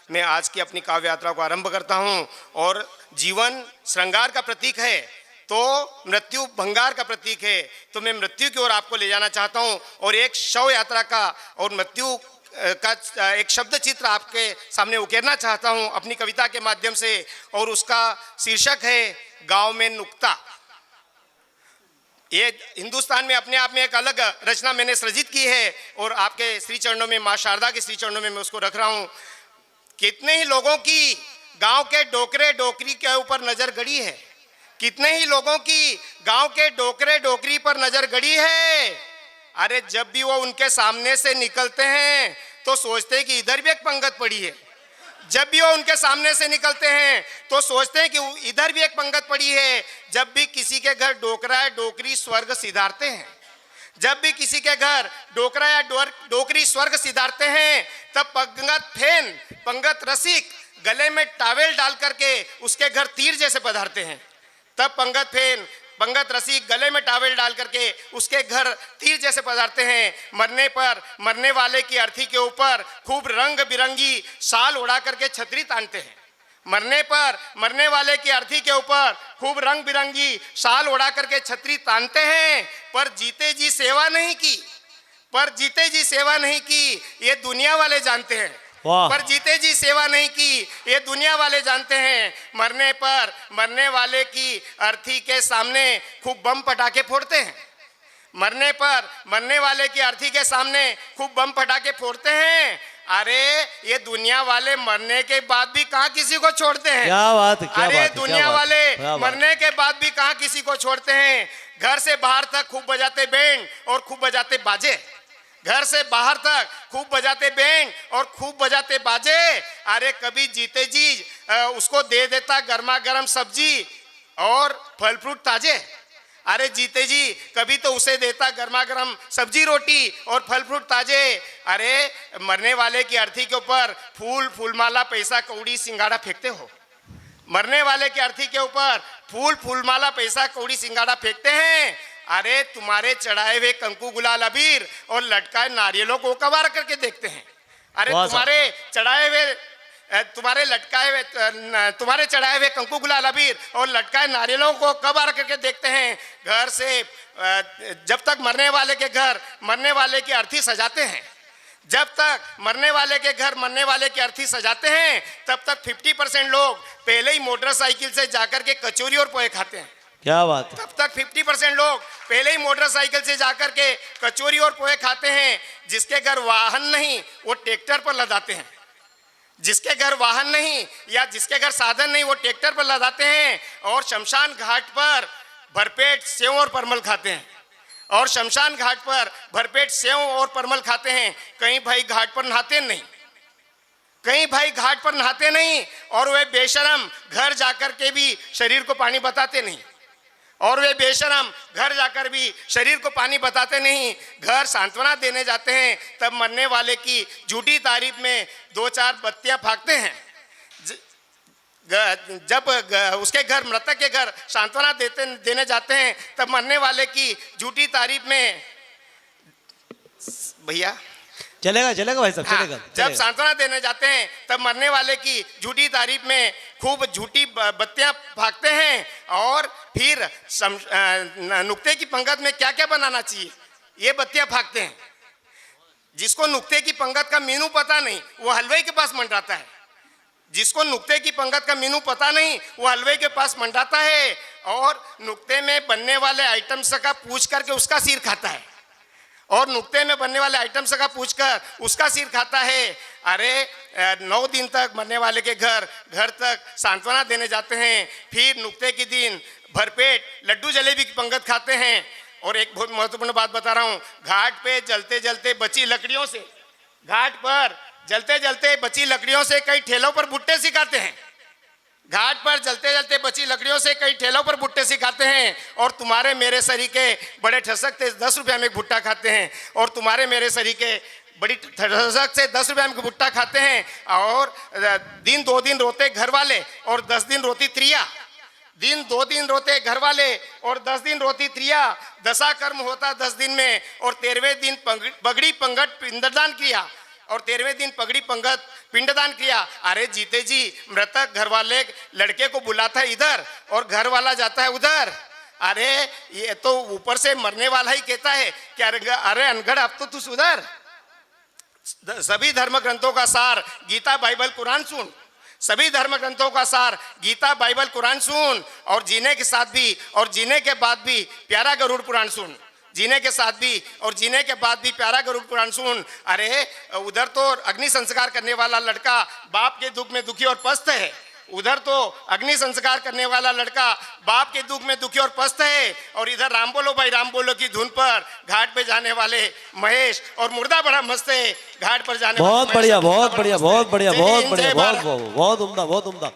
मैं आज की अपनी काव्य यात्रा को आरंभ करता हूँ। और जीवन श्रृंगार का प्रतीक है तो मृत्यु भंगार का प्रतीक है, तो मैं मृत्यु की ओर आपको ले जाना चाहता हूँ और एक शव यात्रा का और मृत्यु का एक शब्द चित्र आपके सामने उकेरना चाहता हूँ अपनी कविता के माध्यम से। और उसका शीर्षक है गांव में नुक्ता। ये हिंदुस्तान में अपने आप में एक अलग रचना मैंने सृजित की है और आपके श्री चरणों में, माँ शारदा के श्री चरणों में मैं उसको रख रहा हूँ। कितने ही लोगों की गांव के डोकरे डोकरी के ऊपर नजर गड़ी है, कितने ही लोगों की गांव के डोकरे डोकरी पर नजर गड़ी है। अरे जब भी वो उनके सामने से निकलते हैं तो सोचते हैं कि इधर भी एक पंगत पड़ी है। जब भी वो उनके सामने से निकलते हैं तो सोचते हैं कि इधर भी एक पंगत पड़ी है। जब भी किसी के घर डोकरा या डोकरी स्वर्ग सिधारते हैं, जब भी किसी के घर डोकरा या डोकरी स्वर्ग सिधारते हैं, तब पंगत फेन, पंगत रसिक गले में टावेल डाल करके उसके घर तीर जैसे पधारते हैं। तब पंगत फेन, पंगत रसिक गले में टावेल डाल करके उसके घर तीर जैसे पधारते हैं। मरने पर मरने वाले की अर्थी के ऊपर खूब रंग बिरंगी शाल उड़ा करके छतरी तानते हैं। मरने पर मरने वाले की अर्थी के ऊपर खूब रंग बिरंगी शाल उड़ा करके छतरी तानते हैं। पर जीते जी सेवा नहीं की, पर जीते जी सेवा नहीं की ये दुनिया वाले जानते हैं। पर जीते जी सेवा नहीं की ये दुनिया वाले जानते हैं। मरने पर मरने वाले की अर्थी के सामने खूब बम पटाखे फोड़ते हैं। मरने पर मरने वाले की अर्थी के सामने खूब बम पटाखे फोड़ते हैं। अरे ये दुनिया वाले मरने के बाद भी कहाँ किसी को छोड़ते हैं। क्या बात, क्या अरे बात, दुनिया वाले मरने के बाद भी कहाँ किसी को छोड़ते हैं। घर से बाहर तक खूब बजाते बैंड और खूब बजाते बाजे, घर से बाहर तक खूब बजाते बैंड और खूब बजाते बाजे। अरे कभी जीते जी उसको दे देता गर्मा गर्म सब्जी और फल फ्रूट ताजे। अरे जीते जी कभी तो उसे देता गर्मा गर्म सब्जी रोटी और फल फ्रूट ताजे। अरे मरने वाले की अर्थी के ऊपर फूल फूलमाला पैसा कौड़ी सिंगाड़ा फेंकते हो। मरने वाले की अर्थी के ऊपर फूल फूलमाला पैसा कौड़ी सिंगाड़ा फेंकते हैं। अरे तुम्हारे चढ़ाए हुए कंकु गुलाल अबीर और लटकाए नारियलों को कबार करके देखते हैं। अरे तुम्हारे चढ़ाए हुए तुम्हारे चढ़ाए हुए कंकु गुलाल अबीर और लटकाए नारियलों को कबार करके देखते हैं। घर से जब तक मरने वाले के घर मरने वाले की अर्थी सजाते हैं, जब तक मरने वाले के घर मरने वाले की अर्थी सजाते हैं, तब तक 50% लोग पहले ही मोटरसाइकिल से जाकर के कचौरी और पोहे खाते हैं। क्या बात। तब तक 50% लोग पहले ही मोटरसाइकिल से जाकर के कचौरी और पोहे खाते हैं। जिसके घर वाहन नहीं वो ट्रैक्टर पर लदाते हैं, जिसके घर वाहन नहीं या जिसके घर साधन नहीं वो ट्रैक्टर पर लदाते हैं और शमशान घाट पर भरपेट सेव और परमल खाते हैं। और शमशान घाट पर भरपेट सेव और परमल खाते हैं। कहीं भाई घाट पर नहाते नहीं, कहीं भाई घाट पर नहाते नहीं और वे बेशरम घर जाकर के भी शरीर को पानी बताते नहीं, और वे बेशरम घर जाकर भी शरीर को पानी बताते नहीं। घर सांत्वना देने जाते हैं तब मरने वाले की झूठी तारीफ में 2-4 बत्तियां फाँकते हैं। जब उसके घर मृतक के घर सांत्वना देने जाते हैं तब मरने वाले की झूठी तारीफ में, भैया चलेगा चलेगा भाई साहब, चलेगा। जब सांत्वना देने जाते हैं तब मरने वाले की झूठी तारीफ में खूब झूठी बत्तियां फाँकते हैं। और फिर नुक्ते की पंगत में क्या क्या बनाना चाहिए ये बत्तियां फाँकते हैं। जिसको नुक्ते की पंगत का मीनू पता नहीं वो हलवाई के पास मंडराता है। जिसको नुक्ते की पंगत का मीनू पता नहीं वो हलवाई के पास मंडराता है और नुक्ते में बनने वाले आइटम्स का पूछ करके उसका सिर खाता है, और नुक्ते में बनने वाले आइटम्स का पूछकर उसका सिर खाता है। अरे 9 दिन तक मरने वाले के घर तक सांत्वना देने जाते हैं। फिर नुक्ते के दिन भरपेट लड्डू जलेबी की पंगत खाते हैं। और एक बहुत महत्वपूर्ण बात बता रहा हूँ, घाट पे जलते जलते बची लकड़ियों से, घाट पर जलते जलते बची लकड़ियों से कई ठेलों पर भुट्टे सिखाते हैं। घाट पर जलते जलते बची लकड़ियों से कई ठेलों पर भुट्टे सिखाते हैं। और तुम्हारे मेरे सरीके बड़े ठसकते 10 रुपये में भुट्टा खाते हैं, और तुम्हारे मेरे सरीके बड़ी ठसक से 10 रुपये में भुट्टा खाते हैं। और दिन 2 दिन रोते घर वाले और 10 दिन रोती त्रिया, दिन 2 दिन रोते घर वाले और 10 दिन रोती त्रिया। दशा कर्म होता 10 दिन में और 13वें दिन बगड़ी पंगट पिंडदान किया। और 13वें दिन पगड़ी पंगत पिंडदान किया। अरे जीते जी, मृतक घर वाले लड़के को बुलाता है इधर और घर वाला जाता है उधर। अरे ये तो ऊपर से मरने वाला ही कहता है कि अरे अनगढ़ अब तो तू सुधर। सभी धर्म ग्रंथों का सार गीता बाइबल कुरान सुन, सभी धर्म ग्रंथों का सार गीता बाइबल कुरान सुन, और जीने के साथ भी और जीने के बाद भी प्यारा गरुड़ पुराण सुन, जीने के साथ भी और जीने के बाद भी प्यारा गरुड़ पुराण सुन। अरे उधर तो अग्नि संस्कार करने वाला लड़का बाप के दुख में दुखी और पस्त है, उधर तो अग्नि संस्कार करने वाला लड़का बाप के दुख में दुखी और पस्त है, और इधर राम बोलो भाई राम बोलो की धुन पर घाट पे जाने वाले महेश और मुर्दा बड़ा मस्त है घाट पर जाने बहुत बढ़िया बहुत बढ़िया बहुत बढ़िया बहुत बढ़िया जय बहुत भारत। बहुत बहुत उम्दा बहुत उम्दा।